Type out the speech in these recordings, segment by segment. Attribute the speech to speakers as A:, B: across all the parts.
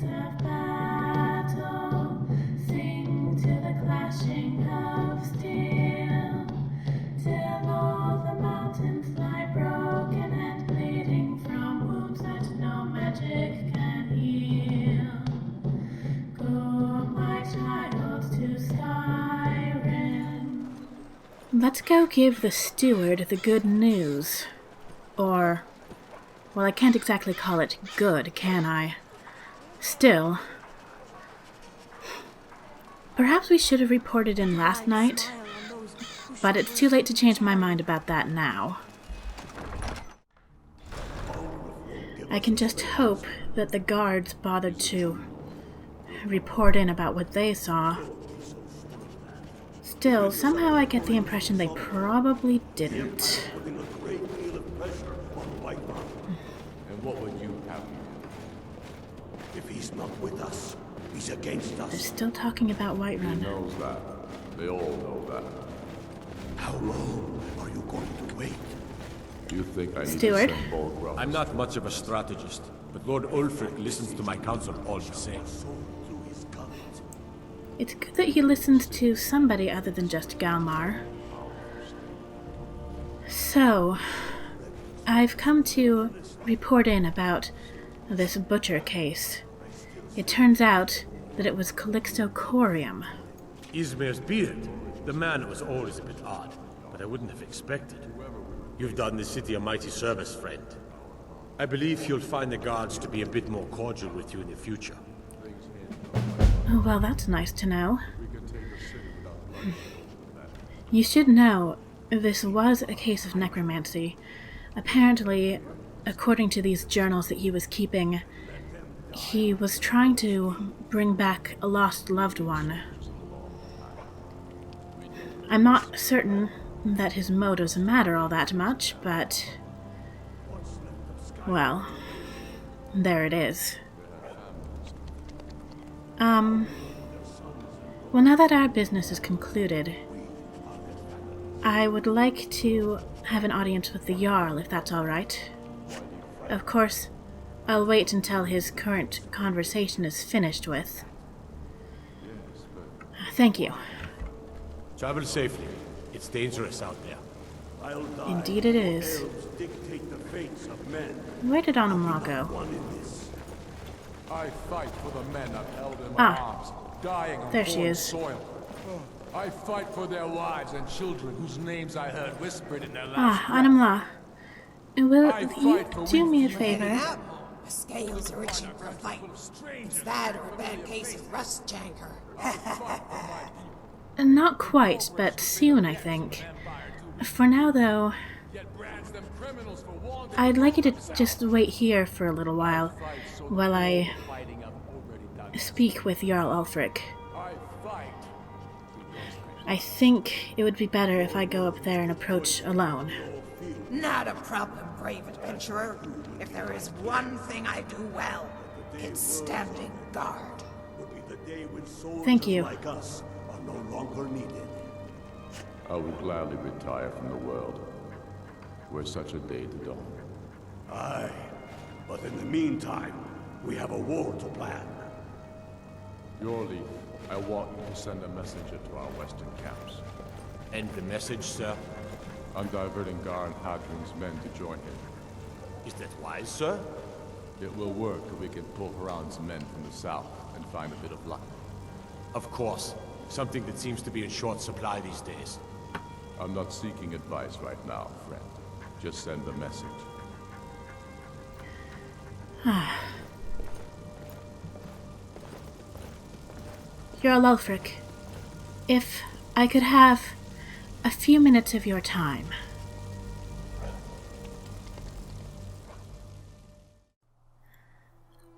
A: of battle, sing to the clashing of steel, till all the mountains lie broken and bleeding from wounds that no magic can heal. Go, my child, to Skyrim. Let's go give the steward the good news. Or, well, I can't exactly call it good, can I? Still, perhaps we should have reported in last night, but it's too late to change my mind about that now. I can just hope that the guards bothered to report in about what they saw. Still, somehow I get the impression they probably didn't.
B: And what would you have?
C: If he's not with us, he's against us.
A: They're still talking about
B: He
A: Whiterun.
B: knows that. They all know that.
C: How long are you going to wait?
B: You think I need
A: Steward?
B: to send Bolgraf?
D: I'm not much of a strategist, but Lord Ulfric listens to my counsel all the same.
A: It's good that he listens to somebody other than just Galmar. So, I've come to report in about this butcher case. It turns out that it was Calixto Corium.
D: Ismir's beard. The man was always a bit odd, but I wouldn't have expected. You've done the city a mighty service, friend. I believe you'll find the guards to be a bit more cordial with you in the future.
A: Oh, well, that's nice to know. You should know, this was a case of necromancy. Apparently, according to these journals that he was keeping, he was trying to bring back a lost loved one. I'm not certain that his motives matter all that much, but... well, there it is. Well, now that our business is concluded, I would like to have an audience with the Jarl, if that's all right. Of course, I'll wait until his current conversation is finished with. Thank you.
D: Travel safely. It's dangerous out there.
A: Indeed it is.
C: Dictate the fates of men.
A: Where did Anamra go?
C: One in this.
B: I fight for the men I've held in my arms, dying on
A: there she
B: foreign
A: is.
B: soil. I fight for their wives and children whose names I heard whispered in their last breath.
A: Anamra. Will
B: I
A: you
B: fight for
A: do me a
B: weak
A: favor?
E: Up. The scales are itching for a fight. It's that or a bad case of rust janker.
A: Not quite, but soon, I think. For now, though, I'd like you to just wait here for a little while I speak with Jarl Ulfric. I think it would be better if I go up there and approach alone.
E: Not a problem, brave adventurer. If there is one thing I do well, it's standing guard.
C: Will be the day when soldiers
A: Thank you.
C: like us are no longer needed.
B: I would gladly retire from the world, were such a day to dawn.
C: Aye, but in the meantime, we have a war to plan.
B: Your leaf, I want you to send a messenger to our western camps.
D: And the message, sir?
B: I'm diverting Gar and Hadrin's men to join him.
D: Is that wise, sir?
B: It will work if we can pull Haran's men from the south and find a bit of luck.
D: Of course. Something that seems to be in short supply these days.
B: I'm not seeking advice right now, friend. Just send a message.
A: Jarl Ulfric, if I could have a few minutes of your time.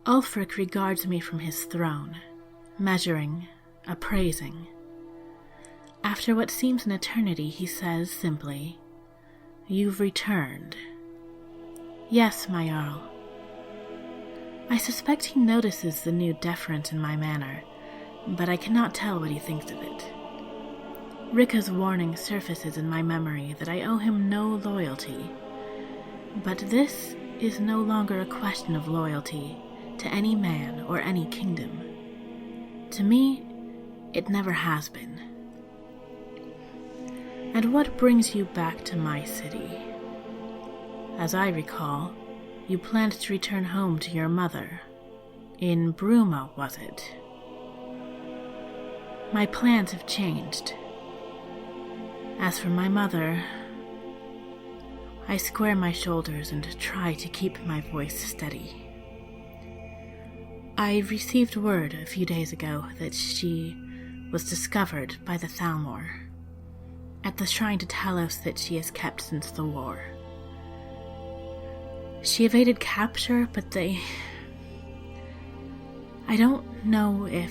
A: Ulfric regards me from his throne, measuring, appraising. After what seems an eternity, he says simply, "You've returned." Yes, my Jarl. I suspect he notices the new deference in my manner, but I cannot tell what he thinks of it. Rika's warning surfaces in my memory that I owe him no loyalty. But this is no longer a question of loyalty. to any man or any kingdom. To me, it never has been. And what brings you back to my city? As I recall, you planned to return home to your mother. In Bruma, was it? My plans have changed. As for my mother, I square my shoulders and try to keep my voice steady. I received word a few days ago that she was discovered by the Thalmor at the shrine to Talos that she has kept since the war. She evaded capture, but I don't know if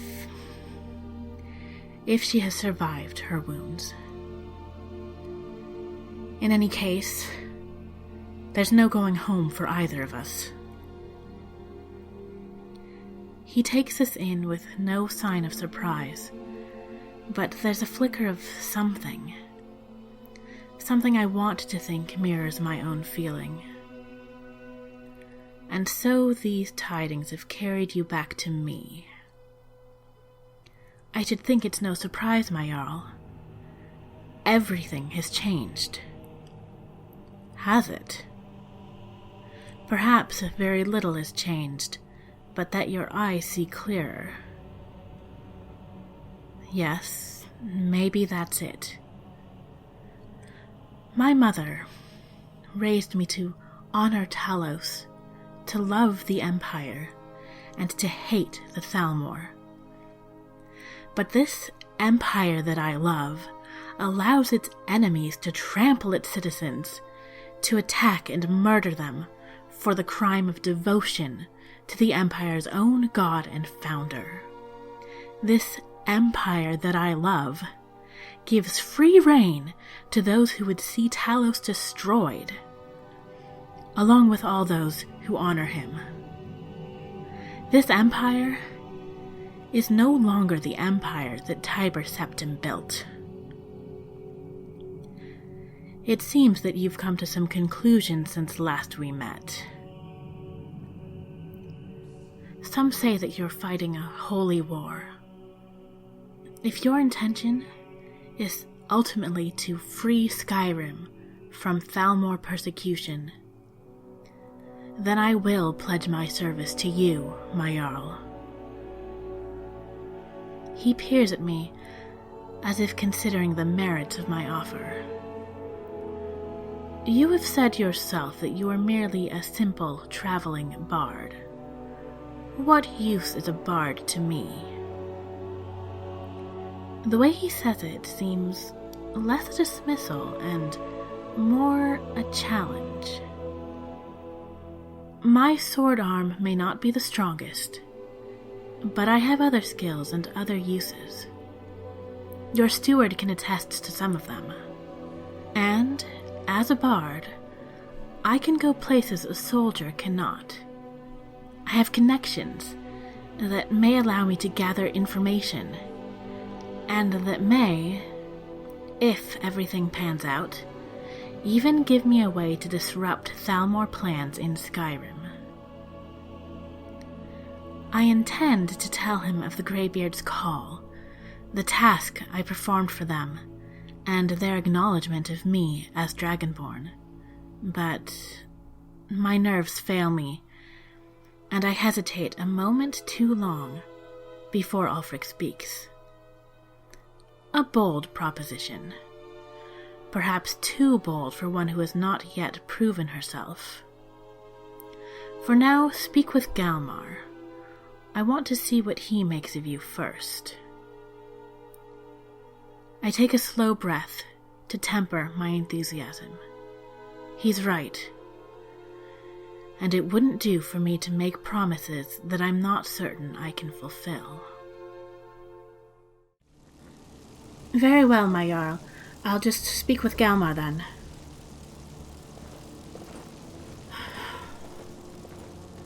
A: she has survived her wounds. In any case, there's no going home for either of us. He takes us in with no sign of surprise, but there's a flicker of something. Something I want to think mirrors my own feeling. And so these tidings have carried you back to me. I should think it's no surprise, my Jarl. Everything has changed. Has it? Perhaps very little has changed, but that your eyes see clearer. Yes, maybe that's it. My mother raised me to honor Talos, to love the Empire, and to hate the Thalmor. But this Empire that I love allows its enemies to trample its citizens, to attack and murder them for the crime of devotion to the Empire's own god and founder. This Empire that I love gives free rein to those who would see Talos destroyed, along with all those who honor him. This Empire is no longer the Empire that Tiber Septim built. It seems that you've come to some conclusions since last we met. Some say that you're fighting a holy war. If your intention is ultimately to free Skyrim from Thalmor persecution, then I will pledge my service to you, my Jarl. He peers at me as if considering the merits of my offer. You have said yourself that you are merely a simple traveling bard. What use is a bard to me? The way he says it seems less a dismissal and more a challenge. My sword arm may not be the strongest, but I have other skills and other uses. Your steward can attest to some of them. And, as a bard, I can go places a soldier cannot. I have connections that may allow me to gather information, and that may, if everything pans out, even give me a way to disrupt Thalmor plans in Skyrim. I intend to tell him of the Greybeard's call, the task I performed for them, and their acknowledgement of me as Dragonborn. But my nerves fail me, and I hesitate a moment too long before Ulfric speaks. A bold proposition. Perhaps too bold for one who has not yet proven herself. For now, speak with Galmar. I want to see what he makes of you first. I take a slow breath to temper my enthusiasm. He's right. And it wouldn't do for me to make promises that I'm not certain I can fulfill. Very well, my Jarl. I'll just speak with Galmar then.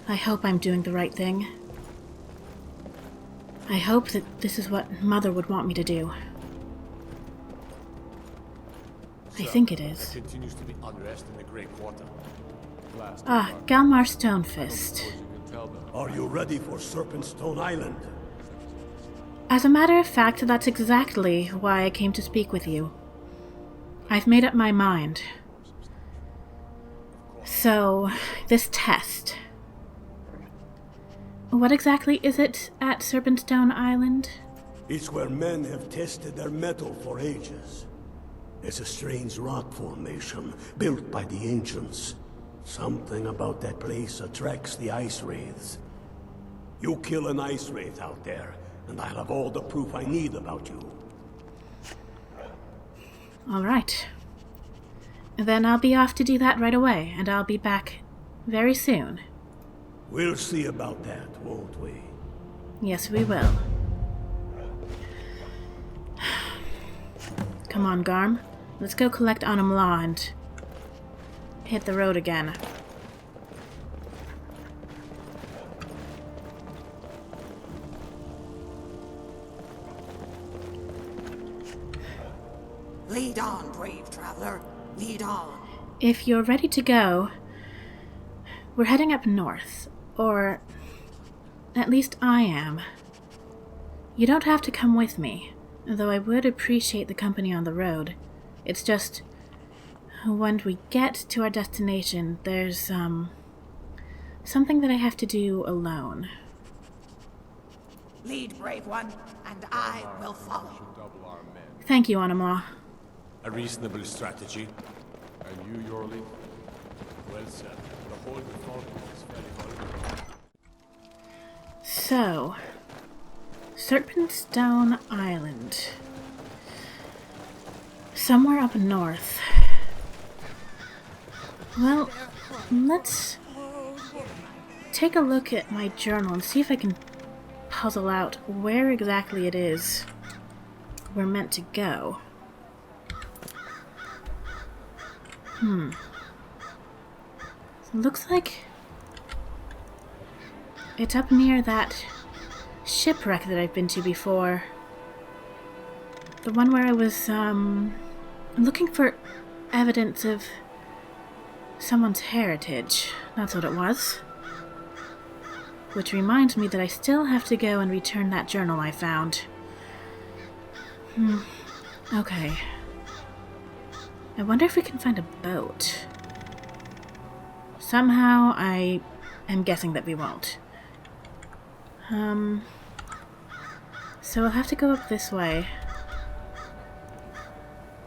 A: I hope I'm doing the right thing. I hope that this is what Mother would want me to do. I think it is.
D: Continues to be unrest in the Great Quarter.
A: Galmar Stonefist.
B: You can tell them
C: Are you ready for Serpent Stone Island?
A: As a matter of fact, that's exactly why I came to speak with you. I've made up my mind. So, this test. What exactly is it at Serpent Stone Island?
C: It's where men have tested their metal for ages. It's a strange rock formation built by the ancients. Something about that place attracts the ice wraiths. You kill an ice wraith out there, and I'll have all the proof I need about you.
A: All right. Then I'll be off to do that right away, and I'll be back very soon.
C: We'll see about that, won't we?
A: Yes, we will. Come on, Garm. Let's go collect Anam Law and hit the road again.
E: Lead on, brave traveler. Lead on.
A: If you're ready to go, we're heading up north. Or at least I am. You don't have to come with me, though I would appreciate the company on the road. It's just, when we get to our destination, there's, something that I have to do alone.
E: Lead, brave one, and I will follow.
A: Thank you, Anamla.
D: A reasonable strategy.
B: And you, your lead?
D: Well said. The whole department is very vulnerable.
A: So, Serpent Stone Island. Somewhere up north. Well, let's take a look at my journal and see if I can puzzle out where exactly it is we're meant to go. Looks like it's up near that shipwreck that I've been to before. The one where I was, looking for evidence of someone's heritage. That's what it was. Which reminds me that I still have to go and return that journal I found. Okay. I wonder if we can find a boat. Somehow, I am guessing that we won't. So we'll have to go up this way.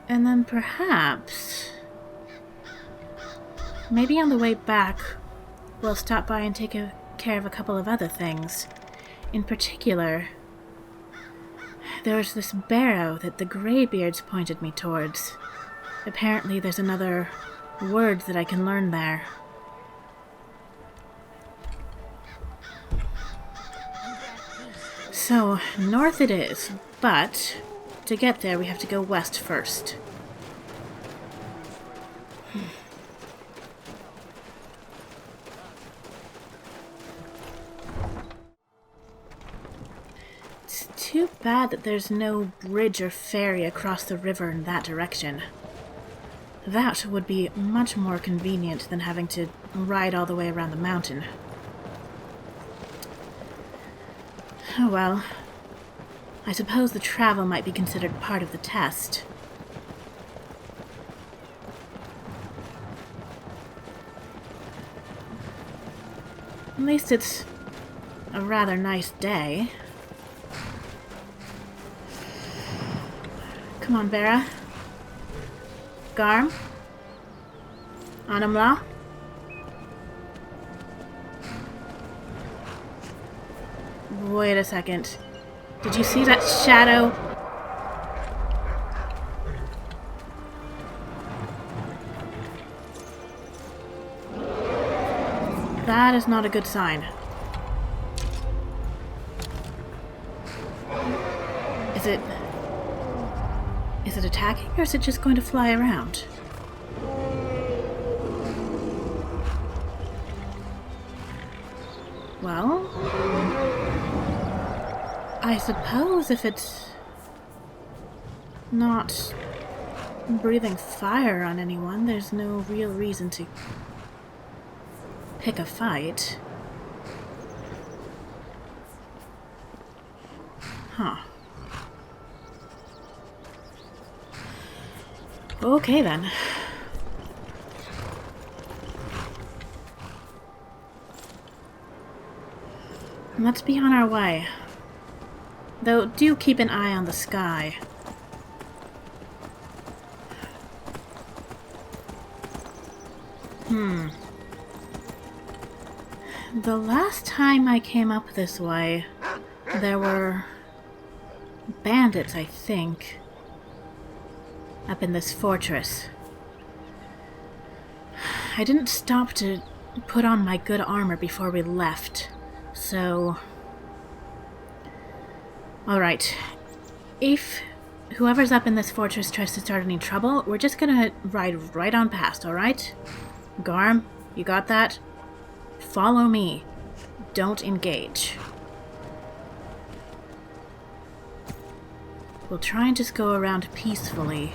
A: And then perhaps, maybe on the way back, we'll stop by and take care of a couple of other things. In particular, there was this barrow that the Greybeards pointed me towards. Apparently there's another word that I can learn there. So, north it is, but to get there we have to go west first. It's too bad that there's no bridge or ferry across the river in that direction. That would be much more convenient than having to ride all the way around the mountain. Oh well. I suppose the travel might be considered part of the test. At least it's a rather nice day. Come on, Vera. Garm? Anamla? Wait a second. Did you see that shadow? That is not a good sign. Is it attacking, or is it just going to fly around? Well, I suppose if it's not breathing fire on anyone, there's no real reason to pick a fight. Huh. Okay then. Let's be on our way. Though, do keep an eye on the sky. The last time I came up this way, there were bandits, I think, up in this fortress. I didn't stop to put on my good armor before we left, so... Alright, if whoever's up in this fortress tries to start any trouble, we're just gonna ride right on past, alright? Garm, you got that? Follow me. Don't engage. We'll try and just go around peacefully.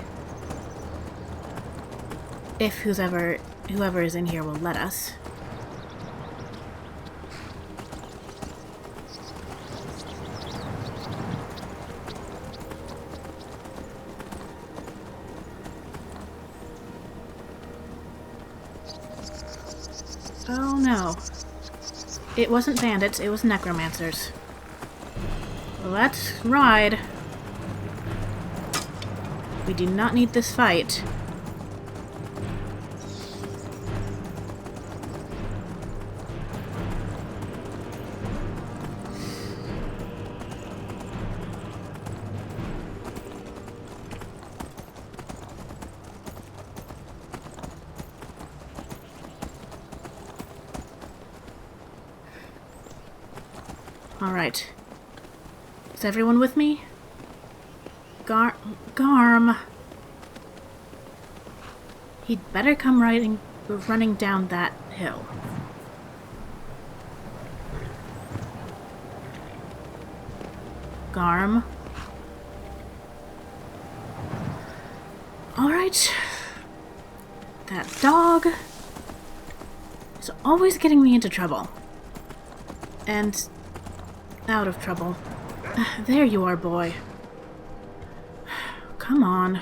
A: If whoever is in here will let us. Oh no. It wasn't bandits, it was necromancers. Let's ride. We do not need this fight. Alright. Is everyone with me? Garm. He'd better come running down that hill. Garm. Alright. That dog is always getting me into trouble. And out of trouble. There you are, boy. Come on.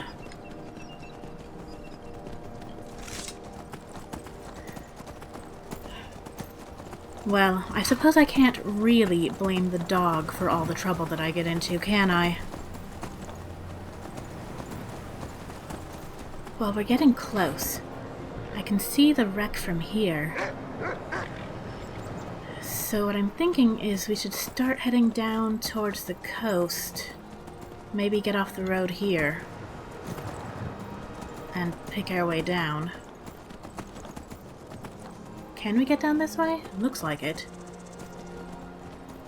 A: Well, I suppose I can't really blame the dog for all the trouble that I get into, can I? Well, we're getting close. I can see the wreck from here. So what I'm thinking is we should start heading down towards the coast. Maybe get off the road here. And pick our way down. Can we get down this way? Looks like it.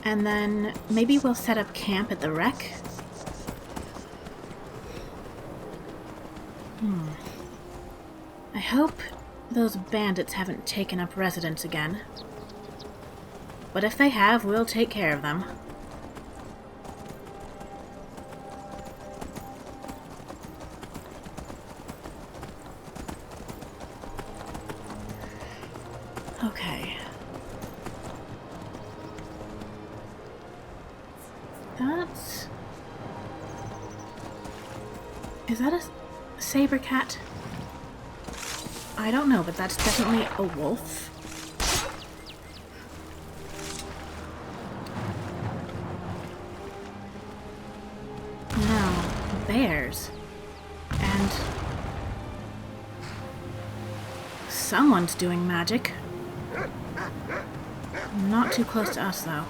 A: And then maybe we'll set up camp at the wreck? I hope those bandits haven't taken up residence again. But if they have, we'll take care of them. Okay. That's... Is that a saber cat? I don't know, but that's definitely a wolf. Bears. And someone's doing magic. Not too close to us, though.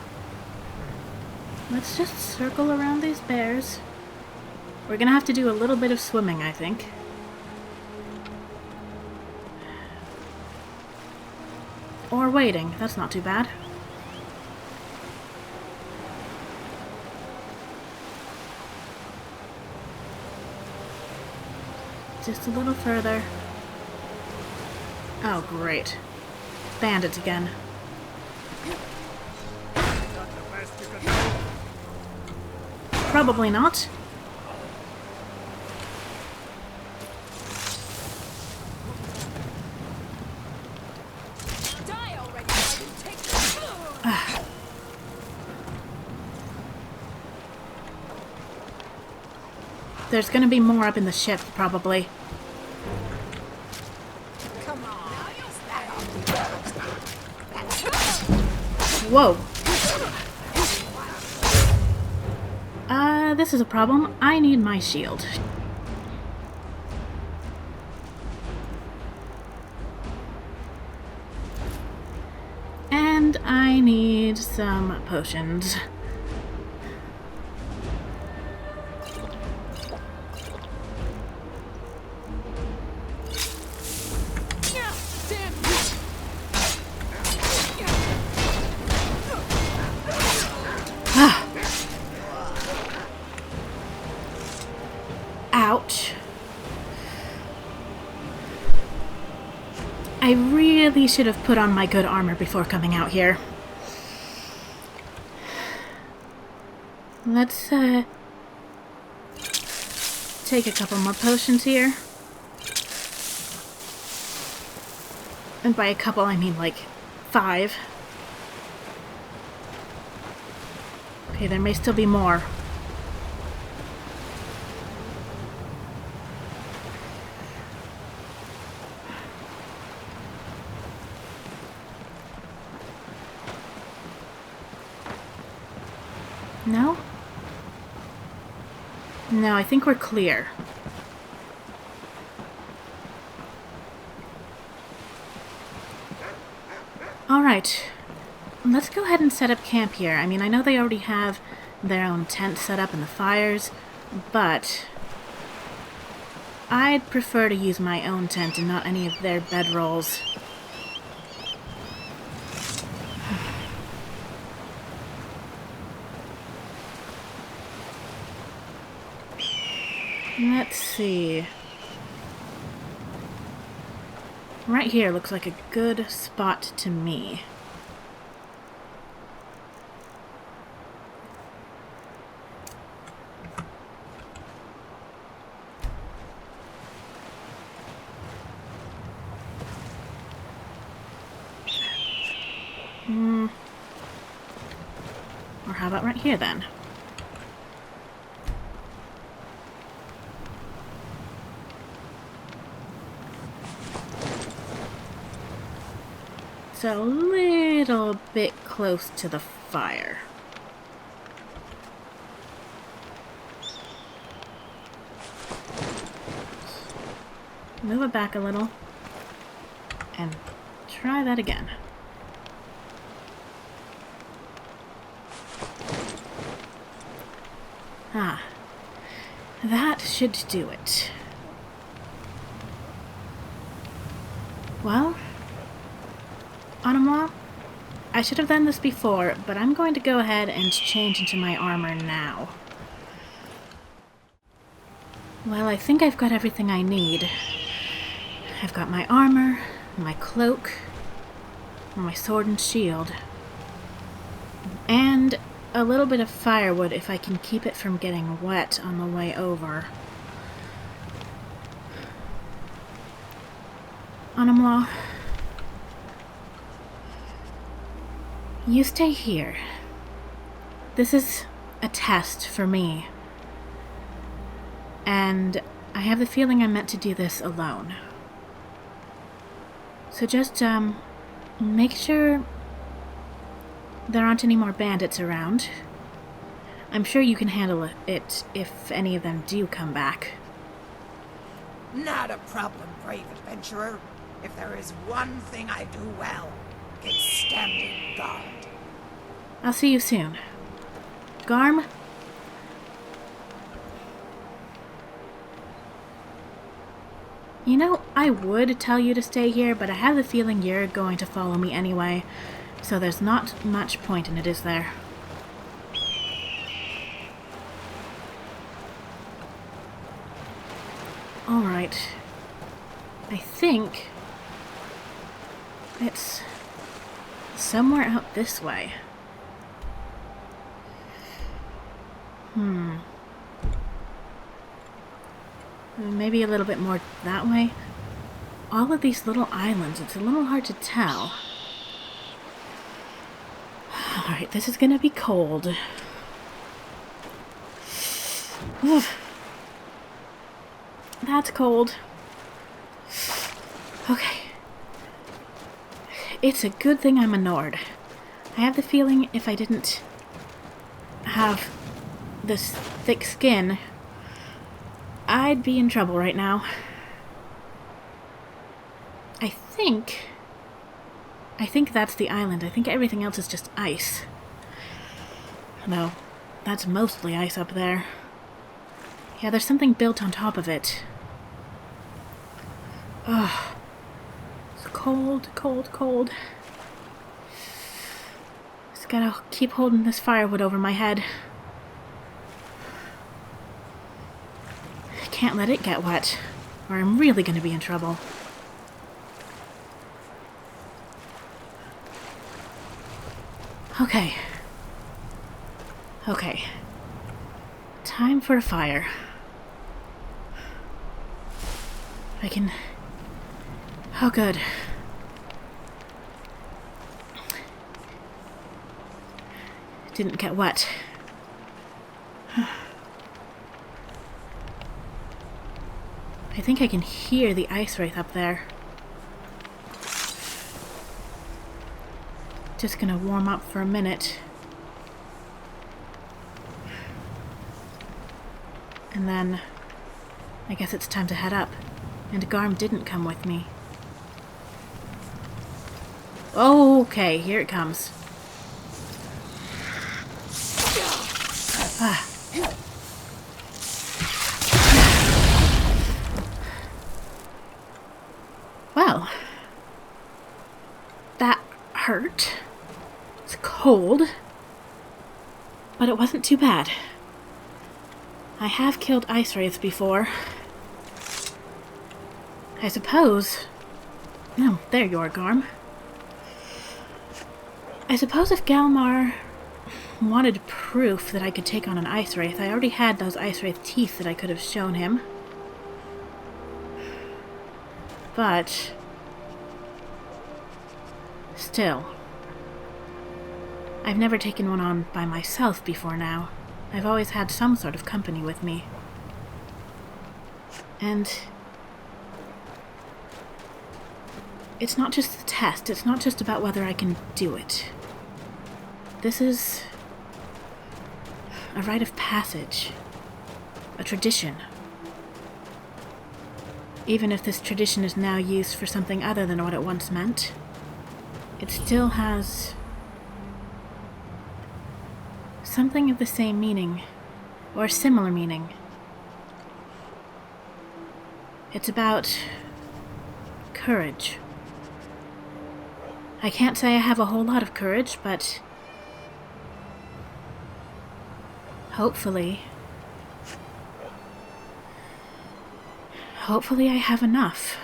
A: Let's just circle around these bears. We're gonna have to do a little bit of swimming, I think. Or wading. That's not too bad. Just a little further. Oh, great. Bandits again. Probably not. There's gonna be more up in the ship, probably.
E: Come on.
A: Whoa. This is a problem. I need my shield. And I need some potions. Ouch. I really should have put on my good armor before coming out here. Let's, take a couple more potions here. And by a couple, I mean like 5. Okay, there may still be more. No? No, I think we're clear. Alright. Let's go ahead and set up camp here. I mean, I know they already have their own tent set up in the fires, but I'd prefer to use my own tent and not any of their bedrolls. Let's see. Right here looks like a good spot to me. Or how about right here then? It's a little bit close to the fire. Move it back a little. And try that again. Ah. That should do it. Well, Anamwa, I should have done this before, but I'm going to go ahead and change into my armor now. Well, I think I've got everything I need. I've got my armor, my cloak, my sword and shield, and a little bit of firewood if I can keep it from getting wet on the way over. Anamwa, you stay here. This is a test for me. And I have the feeling I'm meant to do this alone. So just, make sure there aren't any more bandits around. I'm sure you can handle it if any of them do come back.
E: Not a problem, brave adventurer. If there is one thing I do well, it's standing guard.
A: I'll see you soon. Garm? You know, I would tell you to stay here, but I have the feeling you're going to follow me anyway, so there's not much point in it, is there? Alright. I think it's somewhere out this way. Maybe a little bit more that way. All of these little islands, it's a little hard to tell. Alright, this is gonna be cold. That's cold. Okay. It's a good thing I'm a Nord. I have the feeling if I didn't have this thick skin, I'd be in trouble right now. I think that's the island. I think everything else is just ice. No, that's mostly ice up there. Yeah, there's something built on top of it. Ugh. It's cold, cold, cold. Just gotta keep holding this firewood over my head. I can't let it get wet, or I'm really gonna be in trouble. Okay. Okay. Time for a fire. I can... Oh, good. Didn't get wet. I think I can hear the ice wraith up there. Just gonna warm up for a minute. And then I guess it's time to head up. And Garm didn't come with me. Okay, here it comes. Ah. Well, that hurt. It's cold, but it wasn't too bad. I have killed ice wraiths before. I suppose... No, there you are, Garm. I suppose if Galmar wanted proof that I could take on an ice wraith, I already had those ice wraith teeth that I could have shown him. But... still... I've never taken one on by myself before now. I've always had some sort of company with me. And... it's not just a test. It's not just about whether I can do it. This is... a rite of passage. A tradition. Even if this tradition is now used for something other than what it once meant, it still has... something of the same meaning, or similar meaning. It's about courage. I can't say I have a whole lot of courage, but hopefully I have enough.